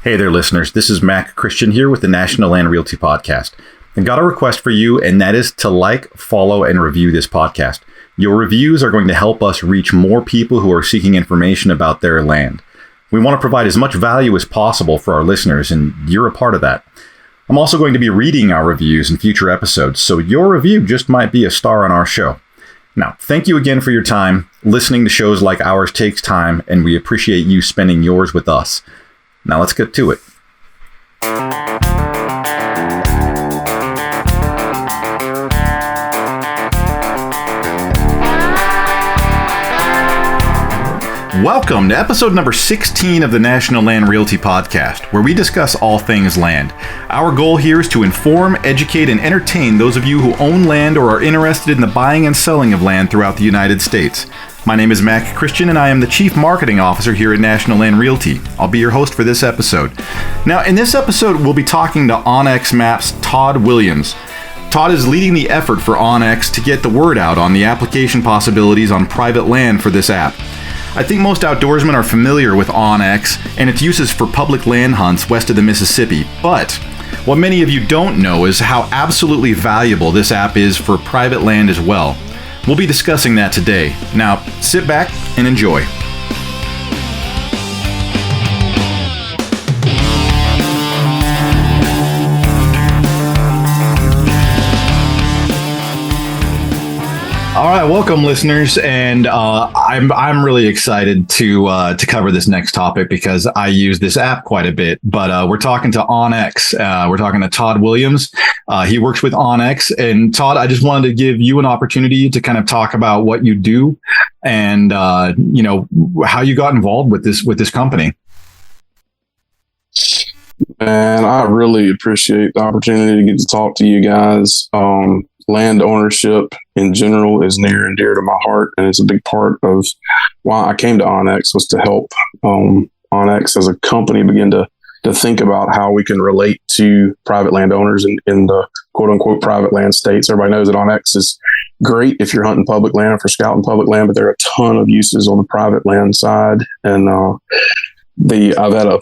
Hey there, listeners. This is Mac Christian here with the National Land Realty Podcast. And got a request for you, and that is to like, follow, and review this podcast. Your reviews are going to help us reach more people who are seeking information about their land. We want to provide as much value as possible for our listeners, and you're a part of that. I'm also going to be reading our reviews in future episodes, so your review just might be a star on our show. Now, thank you again for your time. Listening to shows like ours takes time, and we appreciate you spending yours with us. Now let's get to it. Welcome to episode number 16 of the National Land Realty Podcast, where we discuss all things land. Our goal here is to inform, educate, and entertain those of you who own land or are interested in the buying and selling of land throughout the United States. My name is Mac Christian, and I am the Chief Marketing Officer here at National Land Realty. I'll be your host for this episode. Now, in this episode, we'll be talking to OnX Maps' Todd Williams. Todd is leading the effort for OnX to get the word out on the application possibilities on private land for this app. I think most outdoorsmen are familiar with OnX and its uses for public land hunts west of the Mississippi, but what many of you don't know is how absolutely valuable this app is for private land as well. We'll be discussing that today. Now, sit back and enjoy. All right, welcome, listeners, and I'm really excited to cover this next topic because I use this app quite a bit. But we're talking to OnX. We're talking to Todd Williams. He works with OnX, and Todd, I just wanted to give you an opportunity to kind of talk about what you do and how you got involved with this company. Man, I really appreciate the opportunity to get to talk to you guys. Land ownership in general is near and dear to my heart, and it's a big part of why I came to OnX, was to help OnX as a company begin to think about how we can relate to private landowners in the quote-unquote private land states. Everybody knows that OnX is great if you're hunting public land or for scouting public land, but there are a ton of uses on the private land side. And I've had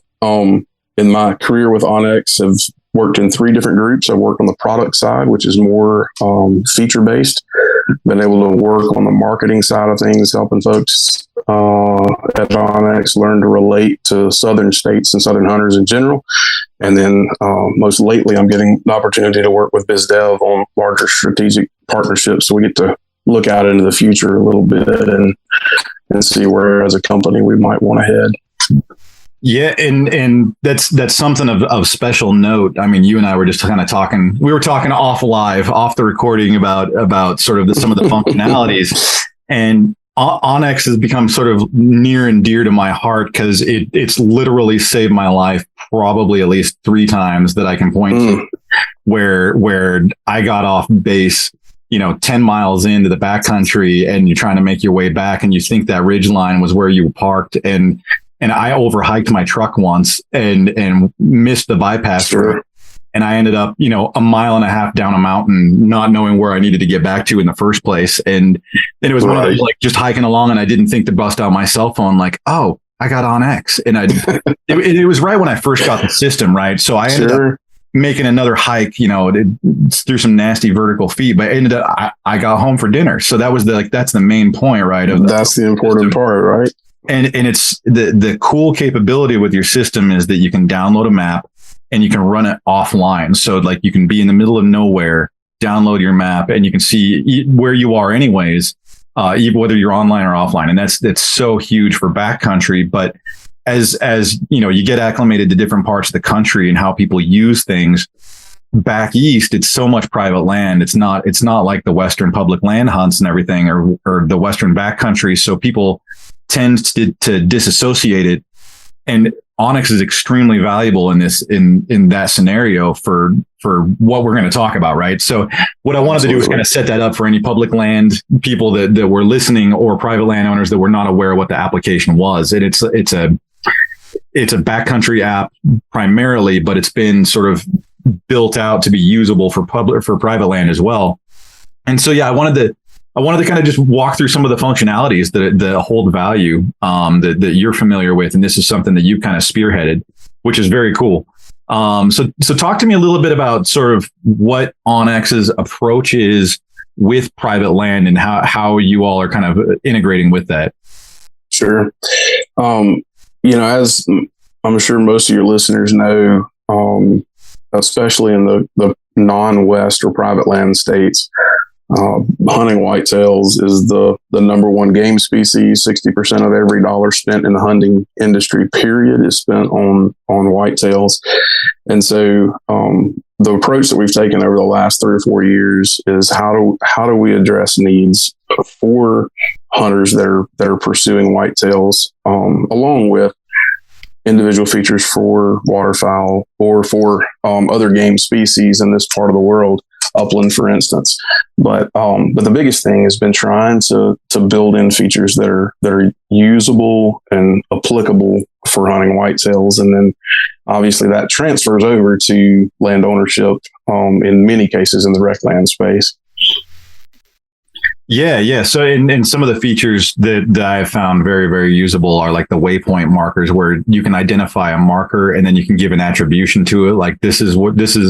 in my career with OnX, I've worked in 3 different groups. I worked on the product side, which is more feature-based. Been able to work on the marketing side of things, helping folks at OnX learn to relate to southern states and southern hunters in general. And then most lately, I'm getting the opportunity to work with BizDev on larger strategic partnerships. So we get to look out into the future a little bit and see where, as a company, we might want to head. Yeah, and that's something of special note. I mean, you and I were just kind of talking. We were talking off the recording about sort of some of the functionalities, and OnX has become sort of near and dear to my heart because it's literally saved my life probably at least 3 times that I can point to, where I got off base 10 miles into the backcountry, and you're trying to make your way back, and you think that ridge line was where you parked, and I overhiked my truck once and missed the bypass road. And I ended up, a mile and a half down a mountain, not knowing where I needed to get back to in the first place. And then it was one of those, like, just hiking along, and I didn't think to bust out my cell phone, like, oh, I got OnX. And it was right when I first got the system, right? So I ended up making another hike, through some nasty vertical feet, but I got home for dinner. So that was that's the main point, right? That's the important part, right? And it's the cool capability with your system is that you can download a map and you can run it offline. So like you can be in the middle of nowhere, download your map, and you can see where you are anyways, whether you're online or offline. And that's so huge for backcountry. But as you get acclimated to different parts of the country and how people use things, back east, it's so much private land. It's not like the Western public land hunts and everything, or the Western backcountry. So people tend to disassociate it, and OnX is extremely valuable in that scenario for what we're going to talk about, right? So what I wanted to do is kind of set that up for any public land people that were listening, or private landowners that were not aware of what the application was. And it's a backcountry app primarily, but it's been sort of built out to be usable for private land as well. And so, yeah, I wanted to kind of just walk through some of the functionalities that hold value that you're familiar with. And this is something that you've kind of spearheaded. which is very cool. So talk to me a little bit about sort of what OnX's approach is with private land and how you all are kind of integrating with that. Sure. As I'm sure most of your listeners know, especially in the non-West or private land states, hunting whitetails is the number one game species. 60% of every dollar spent in the hunting industry, period, is spent on whitetails. And so the approach that we've taken over the last 3 or 4 years is how do we address needs for hunters that are pursuing whitetails, along with individual features for waterfowl or for other game species in this part of the world, upland, for instance. But the biggest thing has been trying to build in features that are usable and applicable for hunting whitetails, and then obviously that transfers over to land ownership in many cases in the rec land space. Yeah. So in some of the features that I have found very, very usable are like the waypoint markers, where you can identify a marker and then you can give an attribution to it. Like this is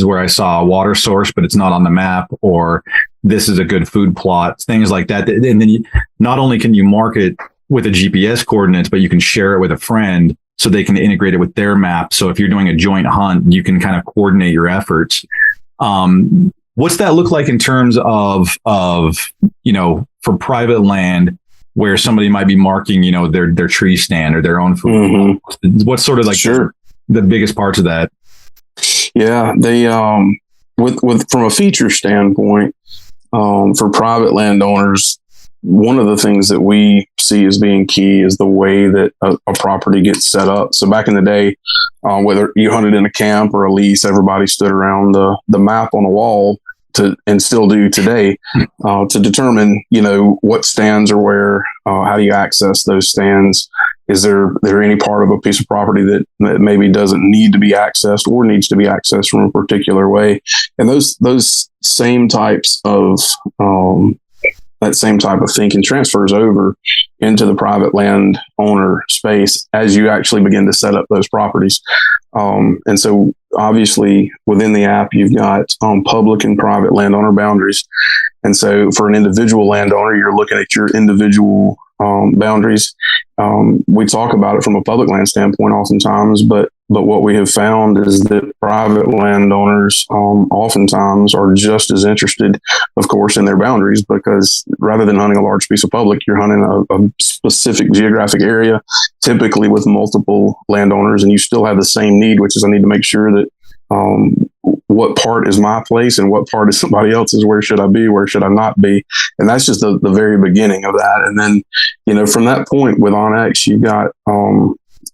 where I saw a water source, but it's not on the map, or this is a good food plot, things like that. And then not only can you mark it with a GPS coordinates, but you can share it with a friend so they can integrate it with their map. So if you're doing a joint hunt, you can kind of coordinate your efforts. What's that look like in terms of, for private land where somebody might be marking, their tree stand or their own food? Mm-hmm. What's sort of like the biggest parts of that? Yeah, they, with from a feature standpoint, for private landowners, one of the things that we see as being key is the way that a property gets set up. So back in the day, whether you hunted in a camp or a lease, everybody stood around the map on the wall and still do today, to determine, what stands are where, how do you access those stands? Is there any part of a piece of property that maybe doesn't need to be accessed or needs to be accessed from a particular way? And those same types of, that same type of thinking transfers over into the private land owner space as you actually begin to set up those properties. And so obviously within the app, you've got public and private landowner boundaries. And so for an individual landowner, you're looking at your individual boundaries. We talk about it from a public land standpoint oftentimes, but what we have found is that private landowners oftentimes are just as interested, of course, in their boundaries, because rather than hunting a large piece of public, you're hunting a specific geographic area, typically with multiple landowners, and you still have the same need, which is I need to make sure that what part is my place and what part is somebody else's. Where should I be? Where should I not be? And that's just the very beginning of that. And then, from that point with OnX, you got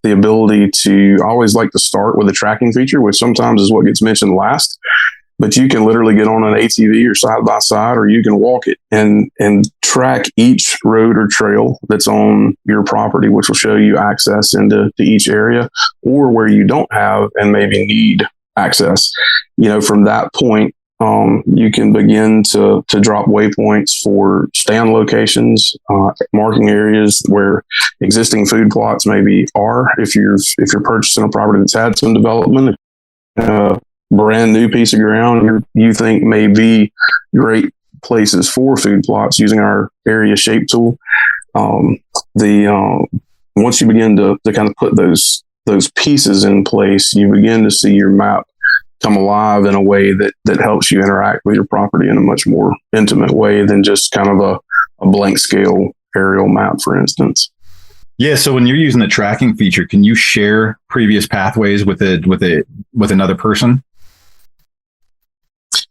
the ability to, I always like to start with a tracking feature, which sometimes is what gets mentioned last. But you can literally get on an ATV or side by side, or you can walk it and track each road or trail that's on your property, which will show you access into each area, or where you don't have and maybe need access. From that point, you can begin to drop waypoints for stand locations, marking areas where existing food plots maybe are. If you're purchasing a property that's had some development, brand new piece of ground you think may be great places for food plots using our area shape tool. Once you begin to kind of put those pieces in place, you begin to see your map come alive in a way that helps you interact with your property in a much more intimate way than just kind of a blank scale aerial map, for instance. Yeah. So when you're using the tracking feature, can you share previous pathways with another person?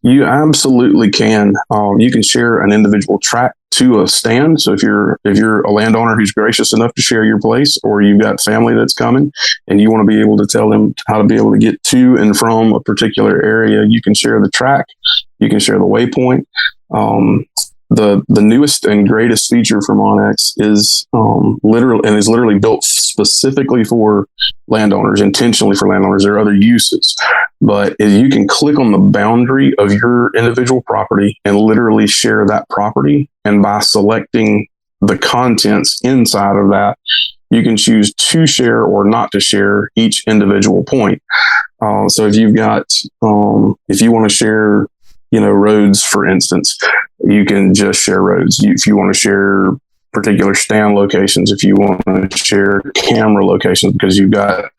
You absolutely can. You can share an individual track to a stand. So if you're a landowner who's gracious enough to share your place, or you've got family that's coming and you want to be able to tell them how to be able to get to and from a particular area, you can share the track. You can share the waypoint. The newest and greatest feature from OnX is literally built specifically for landowners, intentionally for landowners. There are other uses, but you can click on the boundary of your individual property and literally share that property. And by selecting the contents inside of that, you can choose to share or not to share each individual point. So if you've got, if you want to share, roads, for instance, you can just share roads. If you want to share particular stand locations, if you want to share camera locations, because you've got,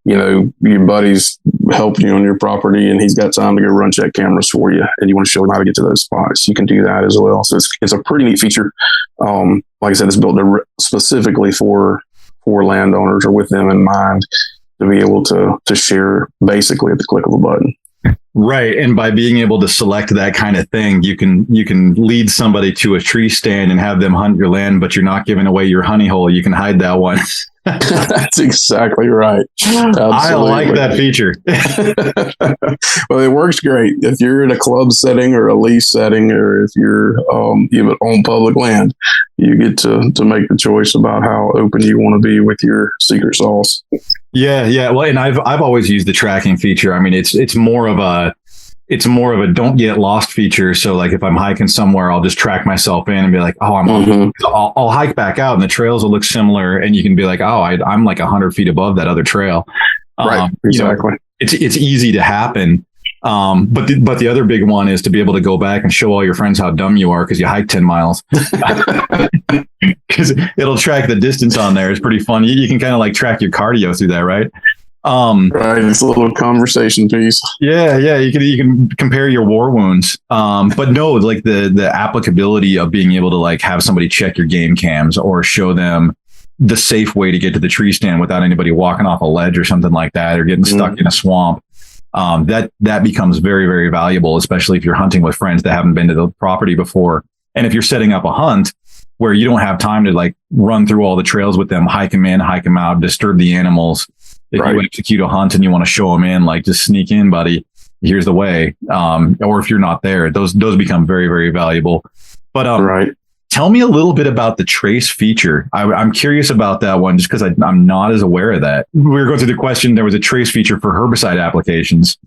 your buddy's helping you on your property and he's got time to go run check cameras for you, and you want to show him how to get to those spots, you can do that as well. So it's a pretty neat feature. Like I said, it's built specifically for landowners, or with them in mind, to be able to share basically at the click of a button. Right. And by being able to select that kind of thing, you can lead somebody to a tree stand and have them hunt your land, but you're not giving away your honey hole. You can hide that one. That's exactly right. Absolutely. I like that feature. Well, it works great if you're in a club setting or a lease setting, or if you're on public land. You get to make the choice about how open you want to be with your secret sauce. Yeah. Well, and I've always used the tracking feature. I mean, it's more of a don't get lost feature. So like if I'm hiking somewhere, I'll just track myself in and be like, oh, I'm on. I'll hike back out and the trails will look similar. And you can be like, oh, I'm like 100 feet above that other trail. Right. Exactly. It's easy to happen. But the other big one is to be able to go back and show all your friends how dumb you are because you hiked 10 miles. Because it'll track the distance on there. It's pretty fun. You can kind of like track your cardio through that, right? Right, it's a little conversation piece. Yeah, you can compare your war wounds. But no, like the applicability of being able to like have somebody check your game cams or show them the safe way to get to the tree stand without anybody walking off a ledge or something like that, or getting stuck in a swamp. That becomes very, very valuable, especially if you're hunting with friends that haven't been to the property before. And if you're setting up a hunt where you don't have time to like run through all the trails with them, hike them in, hike them out, disturb the animals. If you execute a hunt and you want to show them in, like just sneak in, buddy, here's the way. Or if you're not there, those become very, very valuable. But tell me a little bit about the trace feature. I'm curious about that one just because I'm not as aware of that. We were going through the question. There was a trace feature for herbicide applications.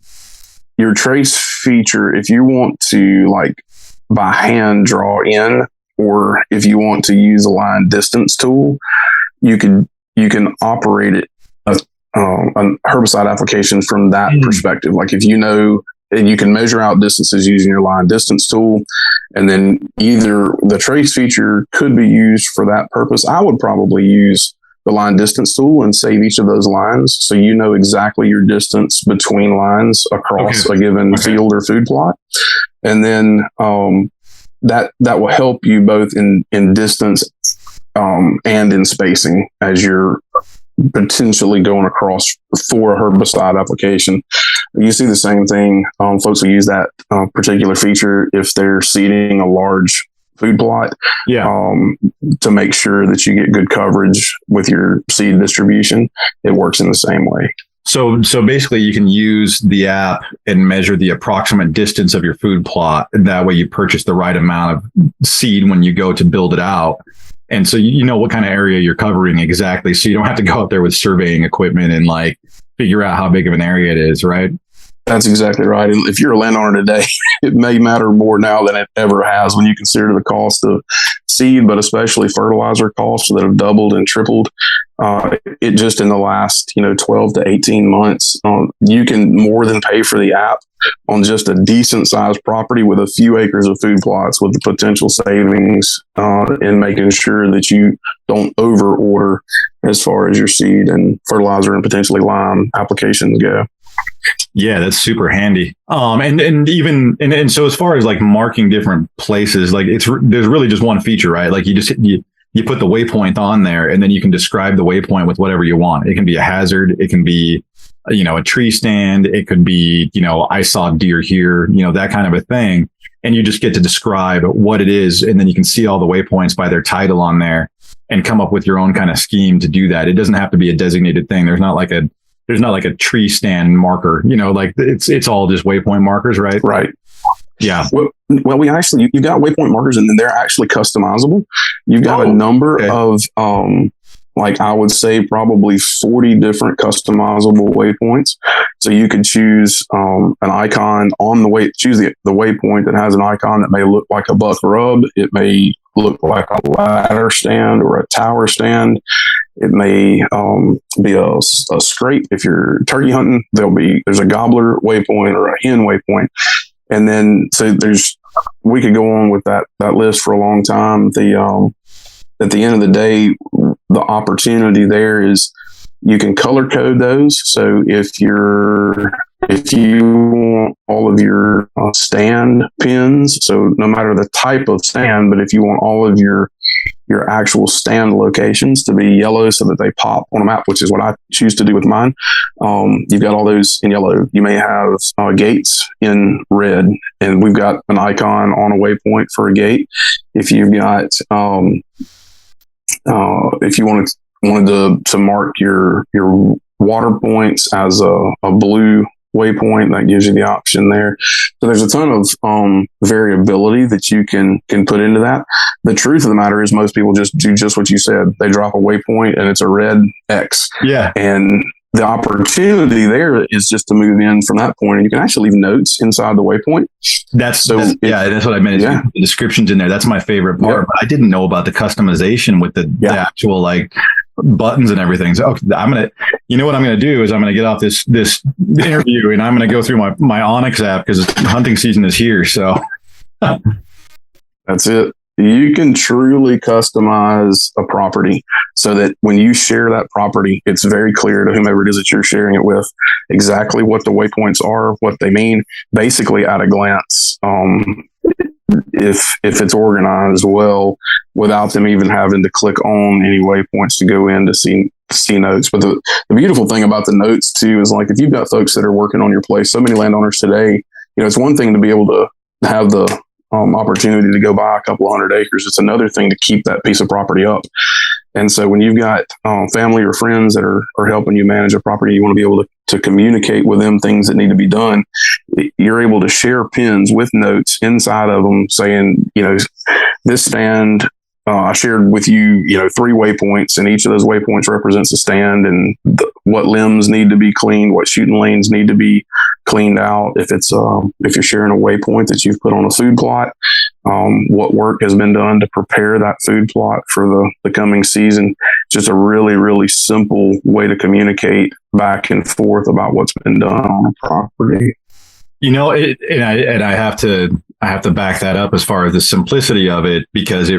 Your trace feature, if you want to like by hand draw in, or if you want to use a line distance tool, you can operate it an herbicide application from that perspective. Like if and you can measure out distances using your line distance tool, and then either the trace feature could be used for that purpose. I would probably use the line distance tool and save each of those lines so you know exactly your distance between lines across a given field or food plot. And then that will help you both in distance and in spacing as you're potentially going across for a herbicide application. You see the same thing. Folks will use that particular feature if they're seeding a large food plot, to make sure that you get good coverage with your seed distribution. It works in the same way. So basically you can use the app and measure the approximate distance of your food plot. That way you purchase the right amount of seed when you go to build it out. And so you know what kind of area you're covering exactly. So you don't have to go out there with surveying equipment and like figure out how big of an area it is, right? That's exactly right. And if you're a landowner today, it may matter more now than it ever has when you consider the cost of seed, but especially fertilizer costs that have doubled and tripled. It just in the last 12 to 18 months, you can more than pay for the app on just a decent sized property with a few acres of food plots, with the potential savings in making sure that you don't over order as far as your seed and fertilizer and potentially lime applications go. Yeah, that's super handy. And so as far as like marking different places, like there's really just one feature, right? Like you put the waypoint on there, and then you can describe the waypoint with whatever you want. It can be a hazard. It can be, a tree stand. It could be, I saw deer here, that kind of a thing. And you just get to describe what it is. And then you can see all the waypoints by their title on there and come up with your own kind of scheme to do that. It doesn't have to be a designated thing. There's not like a tree stand marker, like it's all just waypoint markers, right? Right. Yeah. Well, we actually, you've got waypoint markers, and then they're actually customizable. You've got a number of, I would say probably 40 different customizable waypoints. So you could choose an icon on choose the waypoint that has an icon that may look like a buck rub. It may look like a ladder stand or a tower stand. It may be a scrape. If you're turkey hunting, there's a gobbler waypoint or a hen waypoint. And then, so we could go on with that list for a long time. At the end of the day, the opportunity there is you can color code those. So if you want all of your stand pins, so no matter the type of stand, but if you want all of your actual stand locations to be yellow so that they pop on a map, which is what I choose to do with mine. You've got all those in yellow. You may have gates in red, and we've got an icon on a waypoint for a gate. If you've got, if you wanted to mark your water points as a blue waypoint, that gives you the option there. So there's a ton of variability that you can put into that. The truth of the matter is most people just do just what you said. They drop a waypoint and it's a red X. Yeah. And the opportunity there is just to move in from that point, and you can actually leave notes inside the waypoint. That's what I meant. Yeah. The description's in there. That's my favorite part. But I didn't know about the customization with the actual buttons and everything. So what I'm going to do is I'm going to get off this interview and I'm going to go through my OnX app because hunting season is here. So that's it. You can truly customize a property so that when you share that property, it's very clear to whomever it is that you're sharing it with exactly what the waypoints are, what they mean, basically at a glance. If it's organized well, without them even having to click on any waypoints to go in to see notes. But the beautiful thing about the notes too is, like, if you've got folks that are working on your place, so many landowners today, it's one thing to be able to have the opportunity to go buy a couple of 100 acres. It's another thing to keep that piece of property up. And so when you've got family or friends that are helping you manage a property, you want to be able to communicate with them things that need to be done. You're able to share pins with notes inside of them saying, this stand, I shared with you, 3 waypoints, and each of those waypoints represents a stand, and what limbs need to be cleaned, what shooting lanes need to be cleaned out. If you're sharing a waypoint that you've put on a food plot, what work has been done to prepare that food plot for the coming season. Just a really, really simple way to communicate back and forth about what's been done on a property. I have to back that up as far as the simplicity of it, because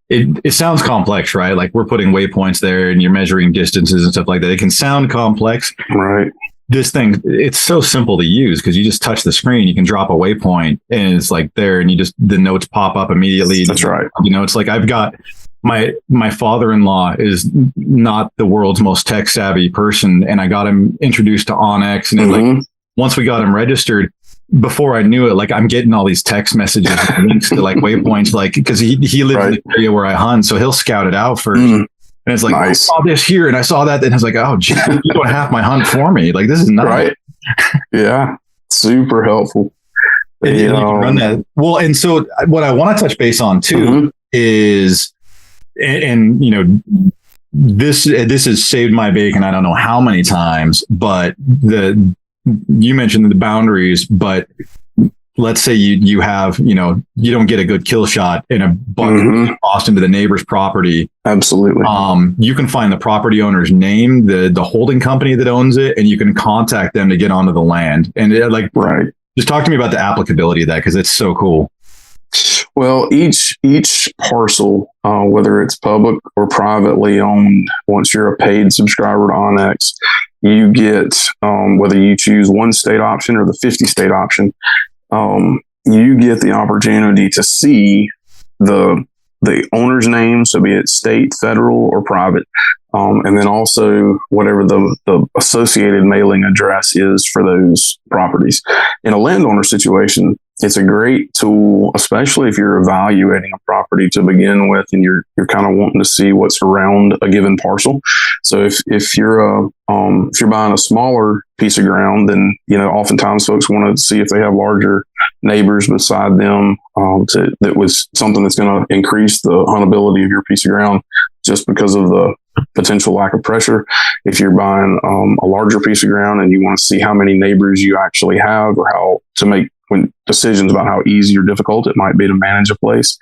it sounds complex, right? Like, we're putting waypoints there and you're measuring distances and stuff like that. It can sound complex. Right. This thing, it's so simple to use because you just touch the screen, you can drop a waypoint and it's like there, and the notes pop up immediately. That's right. It's like I've got my father-in-law is not the world's most tech savvy person, and I got him introduced to OnX, and once we got him registered, before I knew it, like, I'm getting all these text messages and links to waypoints, because he lives in the area where I hunt, so he'll scout it out first. And it's like, nice. I saw this here and I saw that, and I was like, oh, geez, you're doing half my hunt for me. Like, this is nuts. Right. Yeah. Super helpful. And you can run that. Well, and so what I want to touch base on too is, and this has saved my bacon, I don't know how many times, but you mentioned the boundaries, but let's say you have, you don't get a good kill shot and a buck crossed into the neighbor's property. Absolutely. You can find the property owner's name, the holding company that owns it, and you can contact them to get onto the land. And just talk to me about the applicability of that, because it's so cool. Well, each parcel, whether it's public or privately owned, once you're a paid subscriber to OnX, you get, whether you choose one state option or the 50 state option, you get the opportunity to see the owner's name, so be it state, federal, or private, and then also whatever the associated mailing address is for those properties. In a landowner situation, it's a great tool, especially if you're evaluating a property to begin with and you're kind of wanting to see what's around a given parcel. So if you're buying a smaller piece of ground, then oftentimes folks want to see if they have larger neighbors beside them. That was something that's going to increase the huntability of your piece of ground, just because of the potential lack of pressure. If you're buying a larger piece of ground and you want to see how many neighbors you actually have, or how to make decisions about how easy or difficult it might be to manage a place.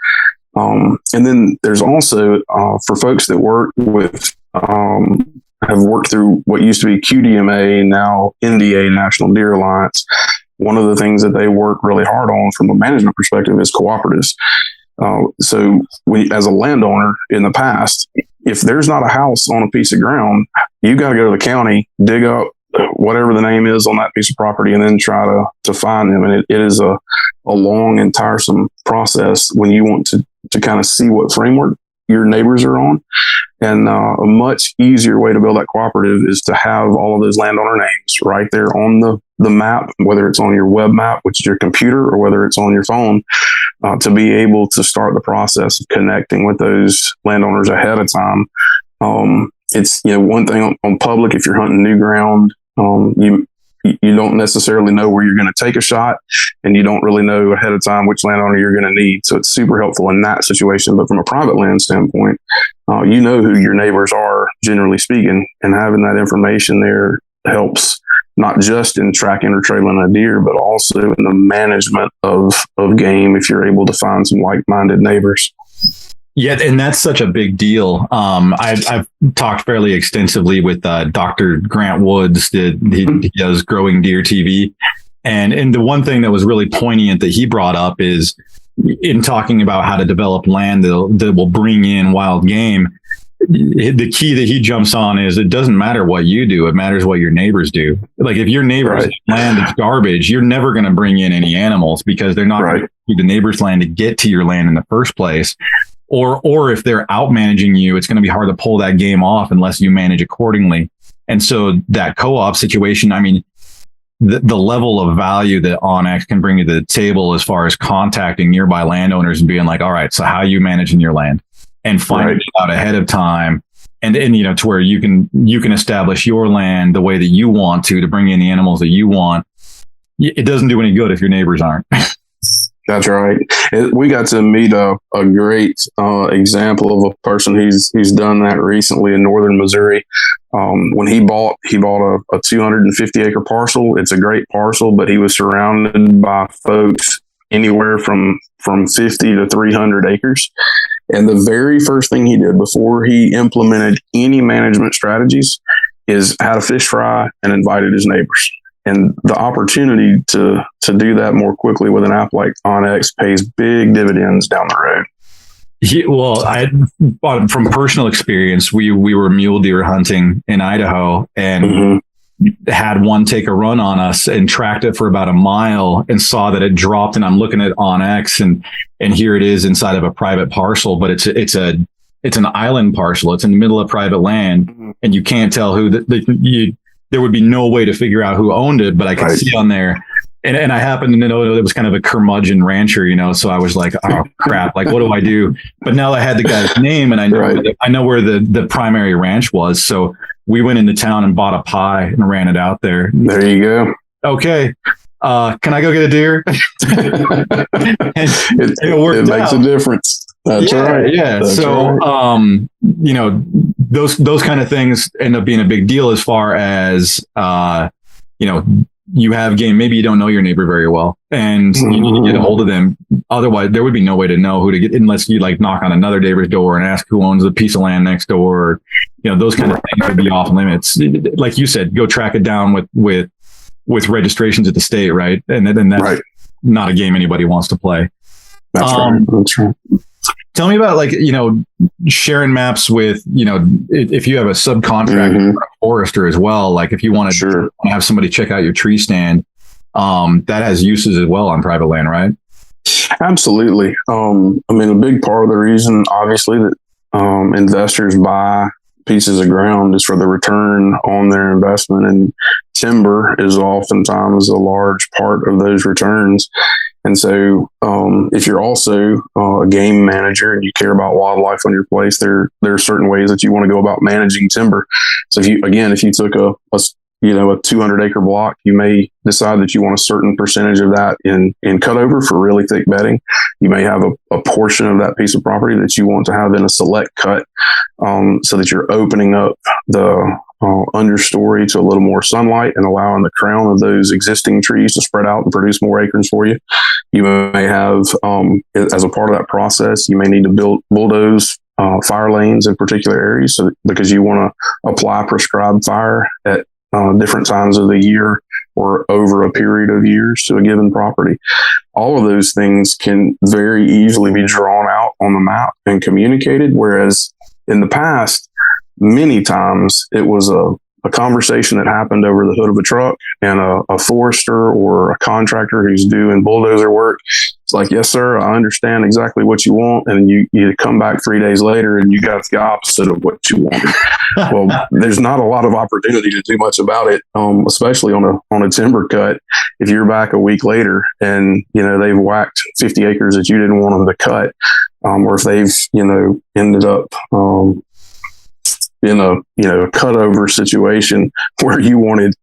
And then there's also, for folks that work with have worked through what used to be QDMA, now NDA, National Deer Alliance. One of the things that they work really hard on from a management perspective is cooperatives. So as a landowner in the past, if there's not a house on a piece of ground, you got to go to the county, dig up whatever the name is on that piece of property, and then try to find them. And it is a long and tiresome process when you want to kind of see what framework your neighbors are on. And a much easier way to build that cooperative is to have all of those landowner names right there on the map, whether it's on your web map, which is your computer, or whether it's on your phone, to be able to start the process of connecting with those landowners ahead of time. It's, one thing on public, if you're hunting new ground, you don't necessarily know where you're going to take a shot, and you don't really know ahead of time which landowner you're going to need. So it's super helpful in that situation. But from a private land standpoint, you know who your neighbors are, generally speaking, and having that information there helps not just in tracking or trailing a deer, but also in the management of game if you're able to find some like-minded neighbors. Yeah, and that's such a big deal. I've talked fairly extensively with Dr. Grant Woods. He does Growing Deer TV. And the one thing that was really poignant that he brought up is in talking about how to develop land that will bring in wild game. The key that he jumps on is it doesn't matter what you do. It matters what your neighbors do. Like if your neighbor's land is garbage, you're never going to bring in any animals because they're not going to use the neighbor's land to get to your land in the first place. Or if they're out managing you, it's going to be hard to pull that game off unless you manage accordingly. And so that co-op situation, I mean, the level of value that OnX can bring to the table as far as contacting nearby landowners and being like, all right, so how are you managing your land? And finding it out ahead of time. And to where you can establish your land the way that you want to bring in the animals that you want. It doesn't do any good if your neighbors aren't. That's right. We got to meet a great example of a person who's done that recently in northern Missouri. When he bought a 250 acre parcel. It's a great parcel, but he was surrounded by folks anywhere from 50 to 300 acres. And the very first thing he did before he implemented any management strategies is had a fish fry and invited his neighbors. And the opportunity to do that more quickly with an app like OnX pays big dividends down the road. From personal experience, we were mule deer hunting in Idaho and had one take a run on us and tracked it for about a mile and saw that it dropped. And I'm looking at OnX and here it is inside of a private parcel, but it's an island parcel. It's in the middle of private land, and you can't tell who there would be no way to figure out who owned it, but I could see on there. And I happened to know it was kind of a curmudgeon rancher, so I was like, oh crap, like what do I do? But now I had the guy's name and I know where the primary ranch was. So we went into town and bought a pie and ran it out there. There you go. Okay. Can I go get a deer? It makes a difference. That's right. Yeah. That's so, right. Those kind of things end up being a big deal as far as, you have game. Maybe you don't know your neighbor very well and you need to get a hold of them. Otherwise, there would be no way to know who to get unless you knock on another neighbor's door and ask who owns the piece of land next door. Or, those kind of things would be off limits. Like you said, go track it down with registrations at the state, right? And then that's not a game anybody wants to play. That's right. That's right. Tell me about sharing maps with, if you have a subcontractor or a forester as well, like if you want to have somebody check out your tree stand, that has uses as well on private land, right? Absolutely. A big part of the reason, obviously, that investors buy pieces of ground is for the return on their investment, and timber is oftentimes a large part of those returns. And so if you're also a game manager and you care about wildlife on your place, there are certain ways that you want to go about managing timber. So if you took a 200 acre block, you may decide that you want a certain percentage of that in cutover for really thick bedding. You may have a portion of that piece of property that you want to have in a select cut, so that you're opening up the understory to a little more sunlight and allowing the crown of those existing trees to spread out and produce more acorns for you. You may have, as a part of that process, you may need to bulldoze fire lanes in particular areas, so because you want to apply prescribed fire at different times of the year or over a period of years to a given property. All of those things can very easily be drawn out on the map and communicated, whereas in the past, many times it was a conversation that happened over the hood of a truck, and a forester or a contractor who's doing bulldozer work. It's like, yes, sir, I understand exactly what you want. And you come back 3 days later and you got the opposite of what you wanted. Well, there's not a lot of opportunity to do much about it, especially on a timber cut. If you're back a week later and, they've whacked 50 acres that you didn't want them to cut, or if they've, ended up, in a cutover situation where you wanted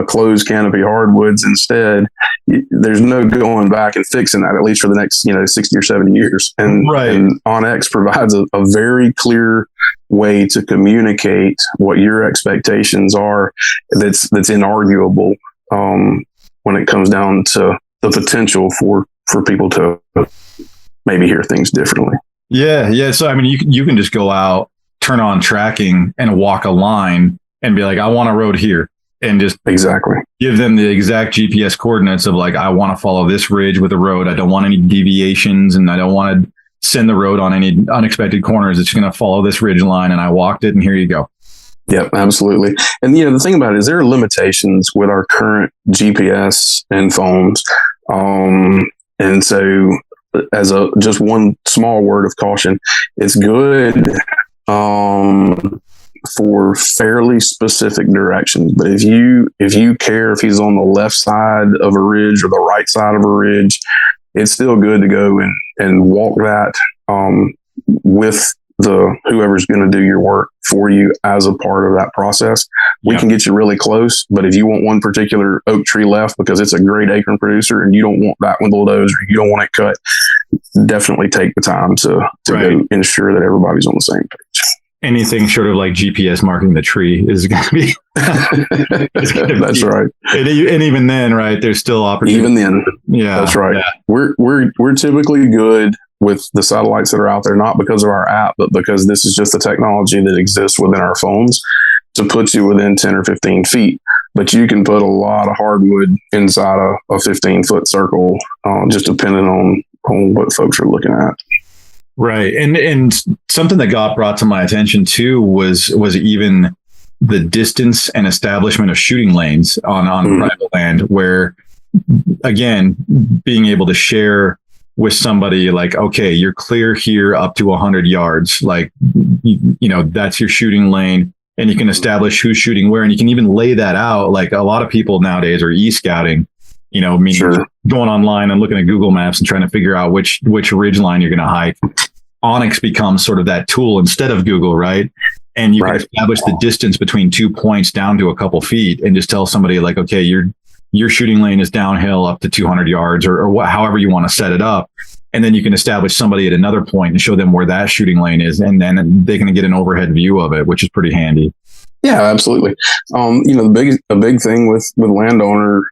closed canopy hardwoods instead, there's no going back and fixing that, at least for the next 60 or 70 years. And OnX provides a very clear way to communicate what your expectations are. That's inarguable when it comes down to the potential for people to maybe hear things differently. Yeah. So you can just go out, turn on tracking and walk a line and be like, I want a road here, and just exactly give them the exact GPS coordinates of like, I want to follow this ridge with a road. I don't want any deviations, and I don't want to send the road on any unexpected corners. It's going to follow this ridge line, and I walked it, and here you go. Yep, absolutely. And the thing about it is there are limitations with our current GPS and phones. And so as just one small word of caution, it's good for fairly specific directions. But if you care if he's on the left side of a ridge or the right side of a ridge, it's still good to go and walk that with whoever's going to do your work for you as a part of that process. We can get you really close, but if you want one particular oak tree left because it's a great acorn producer and you don't want that one bulldozed or you don't want it cut, definitely take the time to go ensure that everybody's on the same page. Anything short of like GPS marking the tree is going to be. That's right. And even then, right, there's still opportunity. Even then, that's right. Yeah. We're typically good with the satellites that are out there, not because of our app, but because this is just the technology that exists within our phones to put you within 10 or 15 feet. But you can put a lot of hardwood inside a 15-foot circle, just depending on what folks are looking at. Right. And something that got brought to my attention too was even the distance and establishment of shooting lanes on private land, where, again, being able to share with somebody like, okay, you're clear here up to 100 yards. Like, that's your shooting lane, and you can establish who's shooting where, and you can even lay that out. Like, a lot of people nowadays are e-scouting, going online and looking at Google Maps and trying to figure out which ridge line you're going to hike. OnX becomes sort of that tool instead of Google, right? And you can establish the distance between 2 points down to a couple feet and just tell somebody like, okay, your shooting lane is downhill up to 200 yards or however you want to set it up. And then you can establish somebody at another point and show them where that shooting lane is. And then they can get an overhead view of it, which is pretty handy. Yeah, absolutely. The big thing with landowner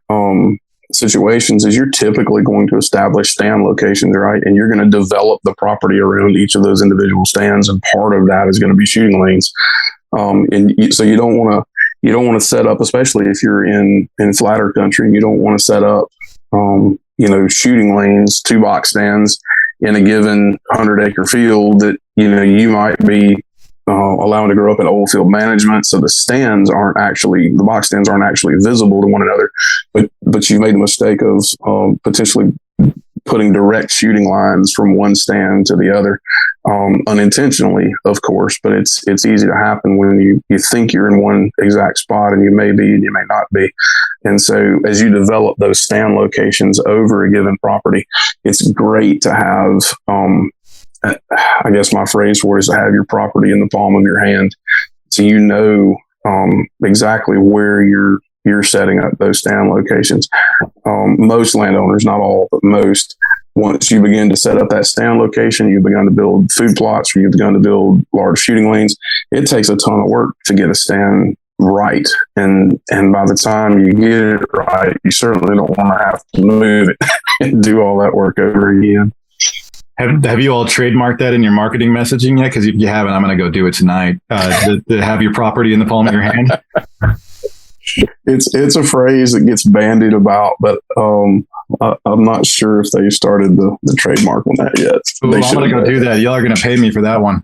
situations is you're typically going to establish stand locations, right? And you're going to develop the property around each of those individual stands. And part of that is going to be shooting lanes. So you don't want to set up, especially if you're in flatter country, you don't want to set up, shooting lanes, 2 box stands in a given 100-acre field that, you might be allowing to grow up in oil field management. So the box stands aren't actually visible to one another, but you made the mistake of potentially putting direct shooting lines from one stand to the other, unintentionally, of course, but it's easy to happen when you think you're in one exact spot and you may be and you may not be. And so as you develop those stand locations over a given property, it's great to have, I guess my phrase for it is to have your property in the palm of your hand. So exactly where you're setting up those stand locations. Most landowners, not all, but most, once you begin to set up that stand location, you've begun to build food plots, or you've begun to build large shooting lanes. It takes a ton of work to get a stand right. And by the time you get it right, you certainly don't want to have to move it and do all that work over again. Have you all trademarked that in your marketing messaging yet? Because if you haven't, I'm going to go do it tonight. To have your property in the palm of your hand. It's a phrase that gets bandied about, but I'm not sure if they started the trademark on that yet. Ooh, I'm going to go do that. Y'all are going to pay me for that one.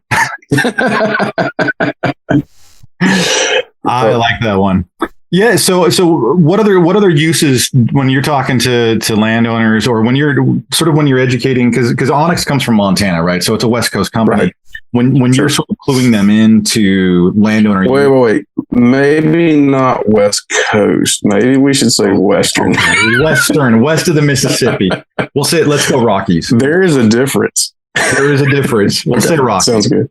I like that one. Yeah. So what other uses when you're talking to landowners, or when you're educating, because OnX comes from Montana, right? So it's a West Coast company. Right. When you're sort of cluing them into landowner. Wait. Maybe not West Coast. Maybe we should say Western. West of the Mississippi. We'll say, let's go Rockies. There is a difference. We'll say Rockies. Sounds good.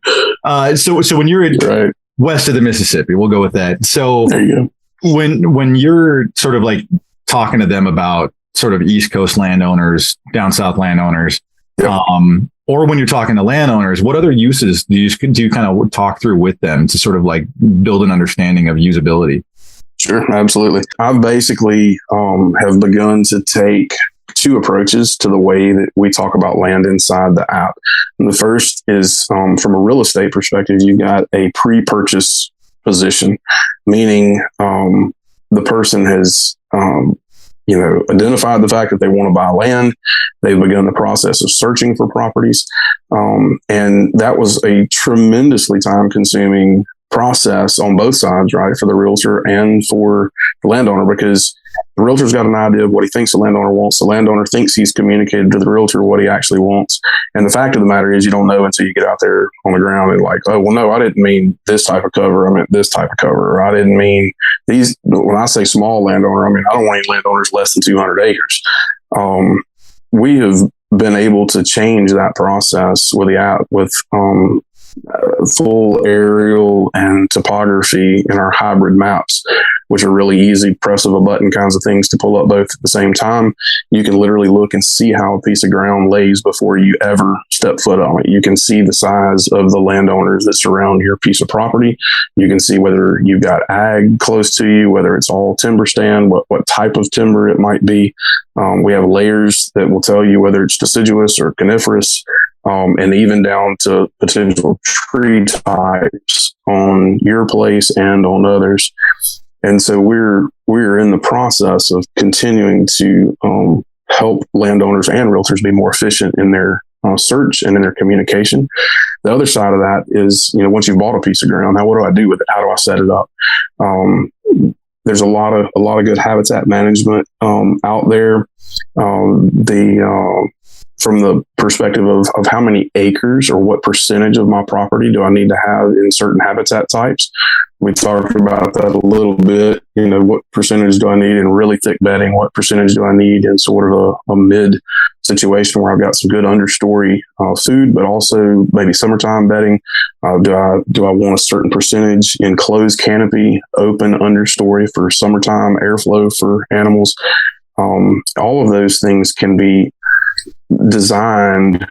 So when you're right west of the Mississippi, we'll go with that. So there you go. When you're sort of like talking to them about sort of East Coast landowners, down South landowners, yep. Or when you're talking to landowners, what other uses do you kind of talk through with them to sort of like build an understanding of usability? Sure, absolutely. I basically have begun to take two approaches to the way that we talk about land inside the app. And the first is from a real estate perspective, you've got a pre-purchase position, meaning the person has identified the fact that they want to buy land. They've begun the process of searching for properties. And that was a tremendously time-consuming process on both sides, right? For the realtor and for the landowner, because the realtor's got an idea of what he thinks the landowner wants. The landowner thinks he's communicated to the realtor what he actually wants. And the fact of the matter is, you don't know until you get out there on the ground and like, oh, well, no, I didn't mean this type of cover. I meant this type of cover. Or I didn't mean these. When I say small landowner, I mean, I don't want any landowners less than 200 acres. We have been able to change that process with the app with full aerial and topography in our hybrid maps, which are really easy press of a button kinds of things to pull up both at the same time. You can literally look and see how a piece of ground lays before you ever step foot on it. You can see the size of the landowners that surround your piece of property. You can see whether you've got ag close to you, whether it's all timber stand, what type of timber it might be. We have layers that will tell you whether it's deciduous or coniferous. And even down to potential tree types on your place and on others. And so we're in the process of continuing to help landowners and realtors be more efficient in their search and in their communication. The other side of that is, once you've bought a piece of ground, now what do I do with it? How do I set it up? There's a lot of good habitat management out there. From the perspective of how many acres or what percentage of my property do I need to have in certain habitat types. We talked about that a little bit. What percentage do I need in really thick bedding? What percentage do I need in sort of a mid situation where I've got some good understory food, but also maybe summertime bedding? Do I want a certain percentage in closed canopy, open understory for summertime airflow for animals? All of those things can be designed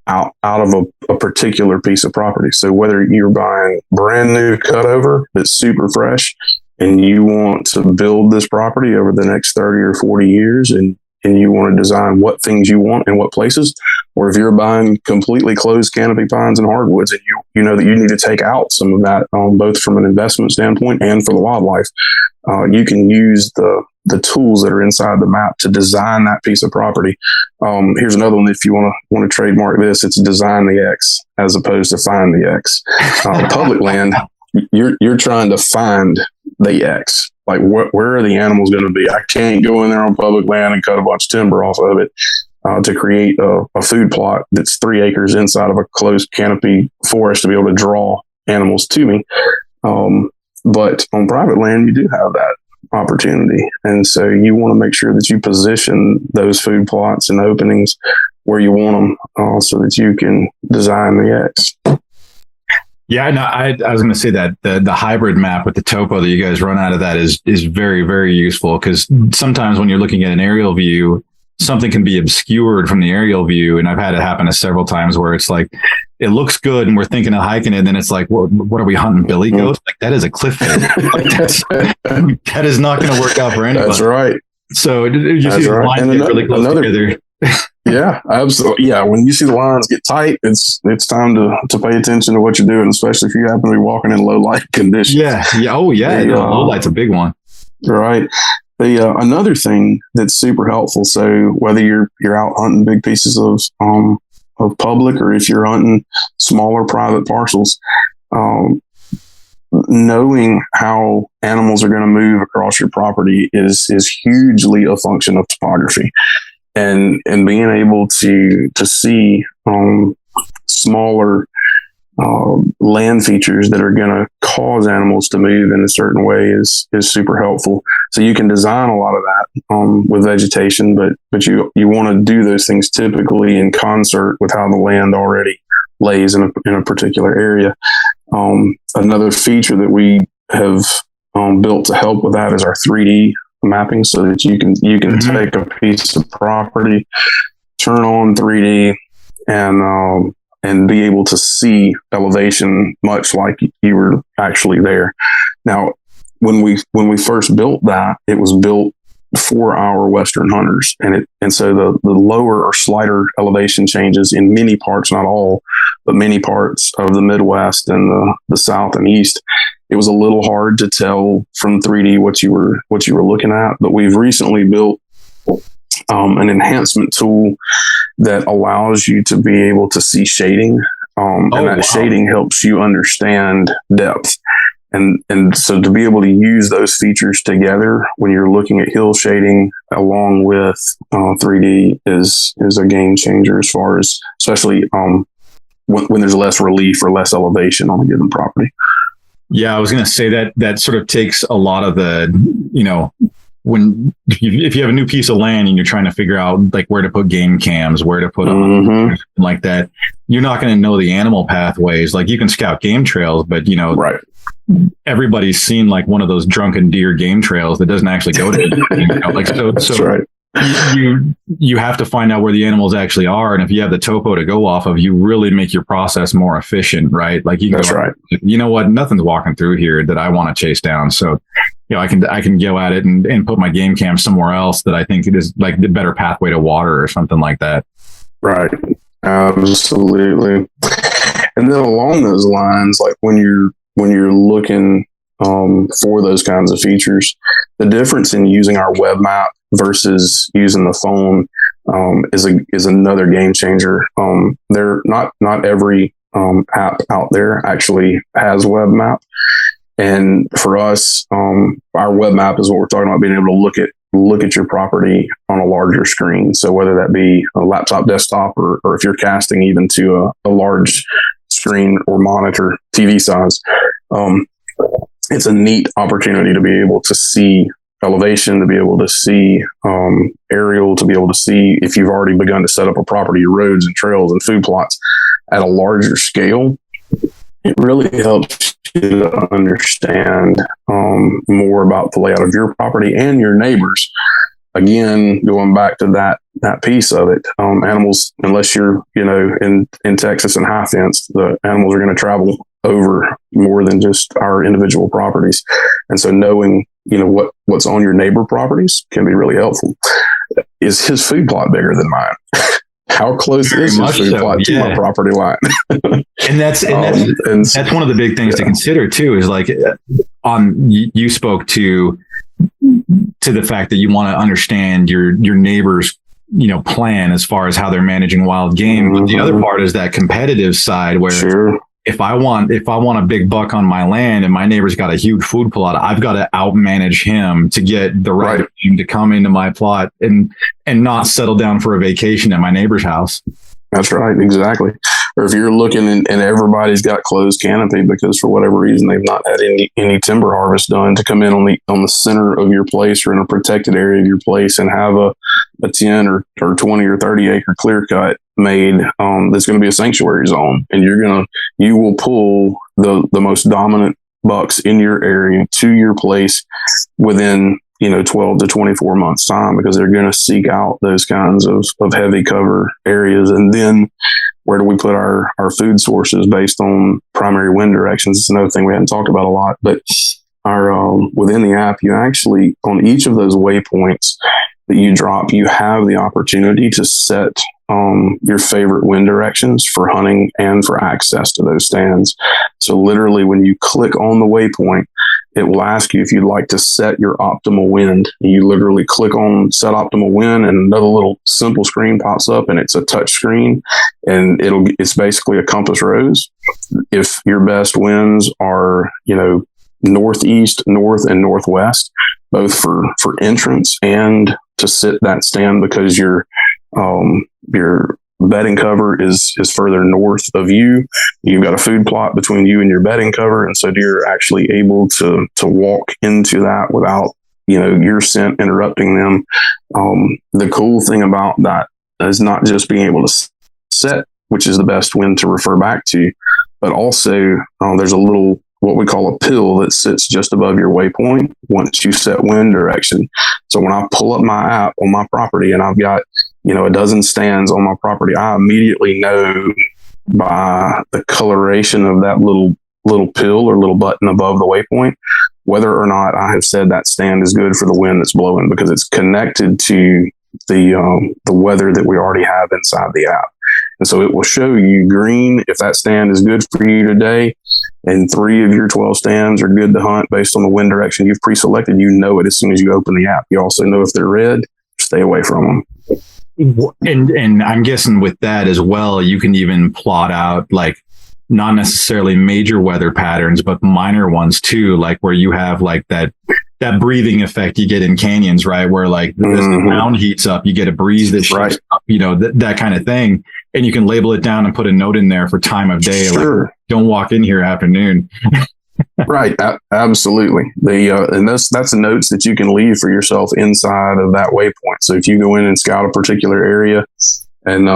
out of a particular piece of property. So whether you're buying brand new cutover that's super fresh and you want to build this property over the next 30 or 40 years and you want to design what things you want in what places, or if you're buying completely closed canopy pines and hardwoods and you know that you need to take out some of that, both from an investment standpoint and for the wildlife, you can use the tools that are inside the map to design that piece of property. Here's another one. If you want to trademark this, it's design the X as opposed to find the X. Public land, you're trying to find the X. Like where are the animals going to be? I can't go in there on public land and cut a bunch of timber off of it to create a food plot that's 3 acres inside of a closed canopy forest to be able to draw animals to me. But on private land, you do have that opportunity. And so you want to make sure that you position those food plots and openings where you want them so that you can design the X. Yeah, no, I was going to say that the hybrid map with the topo that you guys run out of that is very, very useful, because sometimes when you're looking at an aerial view, something can be obscured from the aerial view. And I've had it happen several times where it's like, it looks good and we're thinking of hiking it. And then it's like, well, what are we hunting, billy goats? Like, that is a cliff face. That is not going to work out for anybody. That's right. So you see the lines get really close together. Yeah, absolutely. Yeah, when you see the lines get tight, it's time to pay attention to what you're doing, especially if you happen to be walking in low light conditions. Yeah. Yeah. Oh, yeah. No, low light's a big one. Right. The another thing that's super helpful. So whether you're out hunting big pieces of public, or if you're hunting smaller private parcels, knowing how animals are going to move across your property is hugely a function of topography, and being able to see smaller land features that are going to cause animals to move in a certain way is super helpful. So you can design a lot of that with vegetation, but you want to do those things typically in concert with how the land already lays in a particular area. Another feature that we have built to help with that is our 3D mapping, so that you can take a piece of property, turn on 3D, and be able to see elevation much like you were actually there. Now, when we first built that, it was built for our Western hunters, and so the lower or slighter elevation changes in many parts, not all, but many parts of the Midwest and the South and East, it was a little hard to tell from 3D what you were looking at. But we've recently built an enhancement tool that allows you to be able to see shading, and that shading helps you understand depth. And so to be able to use those features together when you're looking at hill shading along with 3D is a game changer, as far as especially when there's less relief or less elevation on a given property. Yeah, I was going to say that sort of takes a lot of the, when if you have a new piece of land and you're trying to figure out like where to put game cams, where to put them, like that, you're not going to know the animal pathways. Like you can scout game trails, but right. Everybody's seen like one of those drunken deer game trails that doesn't actually go to like so. That's right. You have to find out where the animals actually are, and if you have the topo to go off of, you really make your process more efficient, right? Like you can That's go, right. You know what? Nothing's walking through here that I want to chase down, so I can go at it and put my game cam somewhere else that I think it is like the better pathway to water or something like that. Right. Absolutely. And then along those lines, like when you're looking for those kinds of features, the difference in using our web map versus using the phone is another game changer. They're not every app out there actually has web map, and for us, our web map is what we're talking about, being able to look at your property on a larger screen. So whether that be a laptop, desktop, or if you're casting even to a large screen or monitor, TV size, it's a neat opportunity to be able to see elevation, to be able to see aerial, to be able to see if you've already begun to set up a property, roads and trails and food plots at a larger scale. It really helps you to understand more about the layout of your property and your neighbors. Again, going back to that piece of it, animals, unless you're in Texas and high fence, the animals are going to travel over more than just our individual properties, and so knowing what's on your neighbor properties can be really helpful. Is his food plot bigger than mine? How close is his food plot to my property line? and that's one of the big things to consider too. Is like you spoke to the fact that you want to understand your neighbor's plan as far as how they're managing wild game. But the other part is that competitive side where if I want a big buck on my land and my neighbor's got a huge food plot, I've got to outmanage him to get the right team to come into my plot and not settle down for a vacation at my neighbor's house. That's right. Exactly. Or if you're looking and everybody's got closed canopy because for whatever reason they've not had any timber harvest done, to come in on the center of your place or in a protected area of your place and have a 10 or 20 or 30 acre clear cut made that's going to be a sanctuary zone, and you will pull the most dominant bucks in your area to your place within 12 to 24 months time, because they're going to seek out those kinds of heavy cover areas. And then where do we put our food sources based on primary wind directions? It's another thing we hadn't talked about a lot, but our within the app, you actually, on each of those waypoints, that you drop, you have the opportunity to set your favorite wind directions for hunting and for access to those stands. So literally when you click on the waypoint, it will ask you if you'd like to set your optimal wind. You literally click on set optimal wind and another little simple screen pops up, and it's a touch screen, and it's basically a compass rose. If your best winds are, northeast, north, and northwest, both for entrance and to sit that stand, because your bedding cover is further north of you. You've got a food plot between you and your bedding cover, and so you're actually able to walk into that without your scent interrupting them. The cool thing about that is not just being able to set, which is the best wind to refer back to, but also there's a little what we call a pill that sits just above your waypoint once you set wind direction. So when I pull up my app on my property and I've got a dozen stands on my property, I immediately know by the coloration of that little pill or little button above the waypoint whether or not I have said that stand is good for the wind that's blowing, because it's connected to the weather that we already have inside the app. And so it will show you green if that stand is good for you today, and 3 of your 12 stands are good to hunt based on the wind direction you've pre-selected. You know it as soon as you open the app. You also know if they're red, stay away from them. And I'm guessing with that as well, you can even plot out like not necessarily major weather patterns, but minor ones too, like where you have like that breathing effect you get in canyons, right? Where like as the ground heats up, you get a breeze that shifts up, that kind of thing. And you can label it down and put a note in there for time of day. Sure. Like, don't walk in here after noon. Right. Absolutely. And that's notes that you can leave for yourself inside of that waypoint. So if you go in and scout a particular area, and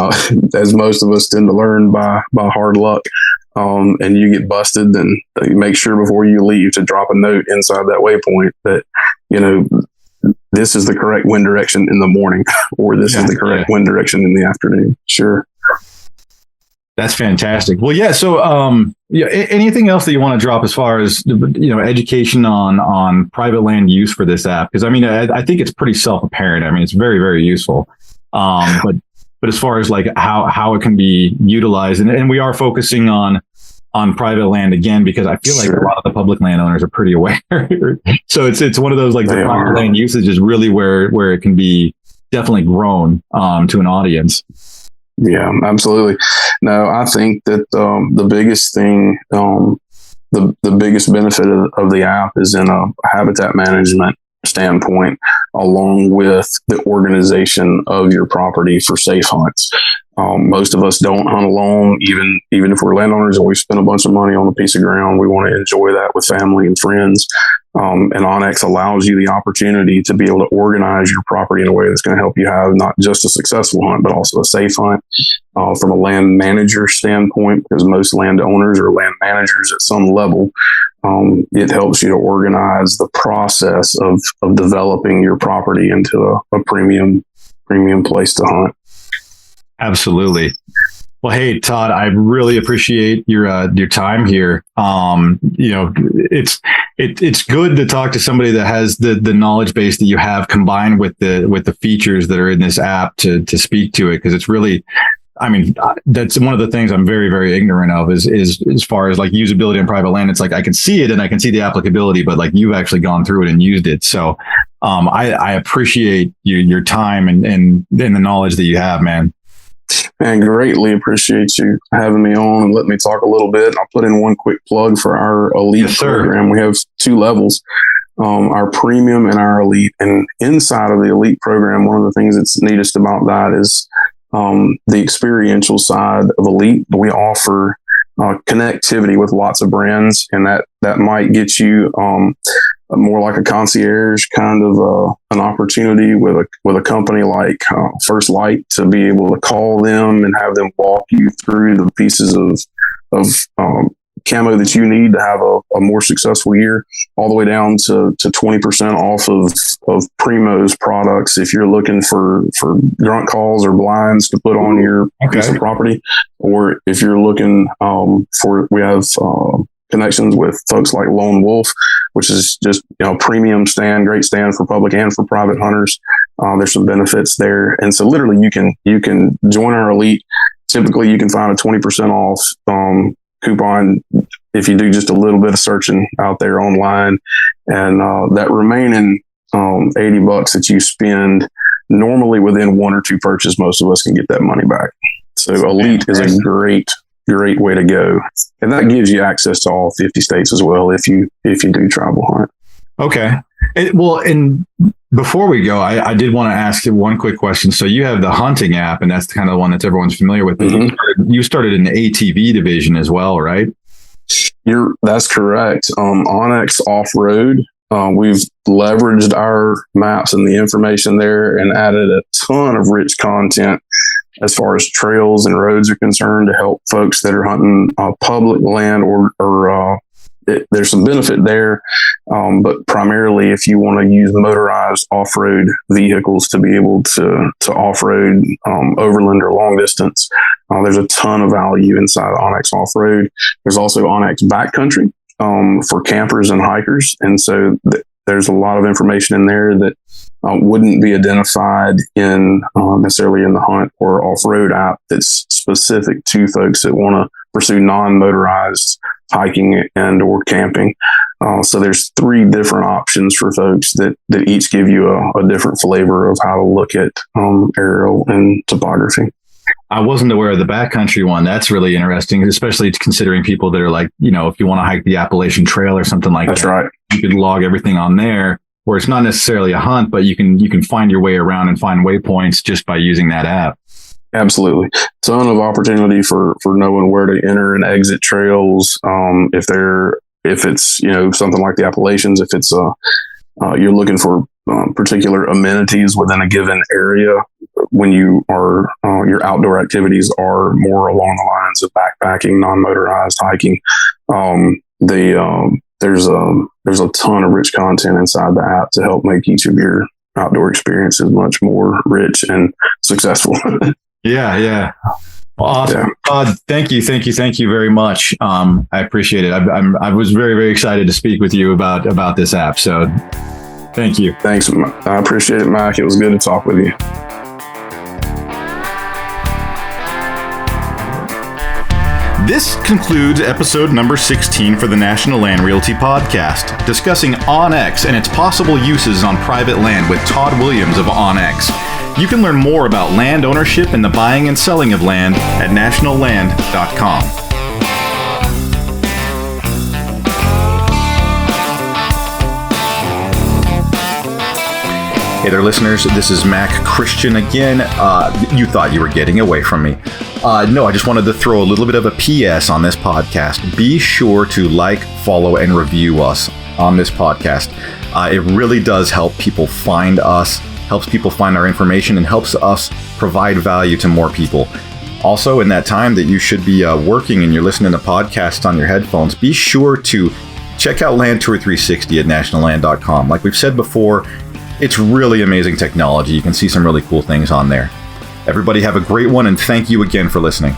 as most of us tend to learn by hard luck, and you get busted, then make sure before you leave to drop a note inside that waypoint that, this is the correct wind direction in the morning, or this is the correct wind direction in the afternoon. Sure. That's fantastic. Well, yeah. So, anything else that you want to drop as far as, education on private land use for this app? Because I think it's pretty self-apparent. It's very, very useful. But as far as like how it can be utilized, and we are focusing on private land again, because I feel like a lot of the public landowners are pretty aware. So it's one of those, like, the private land usage is really where it can be definitely grown to an audience. Yeah, absolutely. No, I think that the biggest thing, the biggest benefit of the app is in a habitat management standpoint, along with the organization of your property for safe hunts. Most of us don't hunt alone, even if we're landowners and we spend a bunch of money on a piece of ground. We want to enjoy that with family and friends. And OnX allows you the opportunity to be able to organize your property in a way that's going to help you have not just a successful hunt, but also a safe hunt. From a land manager standpoint, because most landowners are land managers at some level, it helps you to organize the process of developing your property into a premium place to hunt. Absolutely. Well, hey, Todd, I really appreciate your time here. It's good to talk to somebody that has the knowledge base that you have, combined with the features that are in this app to speak to it. Because it's really, that's one of the things I'm very, very ignorant of is as far as like usability on private land. It's like I can see it and I can see the applicability, but like you've actually gone through it and used it. So I appreciate your time and the knowledge that you have, man. And greatly appreciate you having me on and let me talk a little bit. I'll put in one quick plug for our elite program. We have 2 levels, our premium and our elite. And inside of the elite program, one of the things that's neatest about that is the experiential side of elite. We offer connectivity with lots of brands, and that might get you more like a concierge kind of an opportunity with a company like First Light, to be able to call them and have them walk you through the pieces of camo that you need to have a more successful year, all the way down to 20% off of Primo's products if you're looking for grunt calls or blinds to put on your piece of property, or if you're looking we have connections with folks like Lone Wolf, which is just, premium stand, great stand for public and for private hunters. There's some benefits there. And so literally you can join our elite. Typically you can find a 20% off coupon if you do just a little bit of searching out there online. And that remaining $80 that you spend, normally within one or two purchases, most of us can get that money back. So elite is a great way to go. And that gives you access to all 50 states as well if you do tribal hunt. Okay. And before we go, I did want to ask you one quick question. So you have the hunting app, and that's kind of the one that everyone's familiar with. Mm-hmm. You started an ATV division as well, right? That's correct. OnX Off-Road. We've leveraged our maps and the information there and added a ton of rich content as far as trails and roads are concerned to help folks that are hunting public land or there's some benefit there. But primarily if you want to use motorized off-road vehicles to be able to off-road overland or long distance, there's a ton of value inside OnX Off-Road. There's also OnX Backcountry for campers and hikers. And so there's a lot of information in there that wouldn't be identified in necessarily in the hunt or off-road app that's specific to folks that want to pursue non-motorized hiking and or camping. So there's 3 different options for folks that each give you a different flavor of how to look at aerial and topography. I wasn't aware of the backcountry one. That's really interesting, especially considering people that are like, if you want to hike the Appalachian Trail or something like that. That's right. You could log everything on there, where it's not necessarily a hunt, but you can find your way around and find waypoints just by using that app. Absolutely. Ton of opportunity for knowing where to enter and exit trails. If it's, something like the Appalachians, if it's, you're looking for particular amenities within a given area, when you are, your outdoor activities are more along the lines of backpacking, non-motorized hiking. There's a ton of rich content inside the app to help make each of your outdoor experiences much more rich and successful. Yeah. Awesome. Yeah. Todd, thank you very much. I appreciate it. I was very, very excited to speak with you about this app. So thank you. Thanks. I appreciate it, Mike. It was good to talk with you. This concludes episode number 16 for the National Land Realty Podcast, discussing OnX and its possible uses on private land with Todd Williams of OnX. You can learn more about land ownership and the buying and selling of land at nationalland.com. Hey there, listeners. This is Mac Christian again. You thought you were getting away from me. No, I just wanted to throw a little bit of a PS on this podcast. Be sure to like, follow, and review us on this podcast. It really does help people find us, helps people find our information, and helps us provide value to more people. Also, in that time that you should be working and you're listening to podcasts on your headphones, be sure to check out Land Tour 360 at nationalland.com. Like we've said before, it's really amazing technology. You can see some really cool things on there. Everybody have a great one, and thank you again for listening.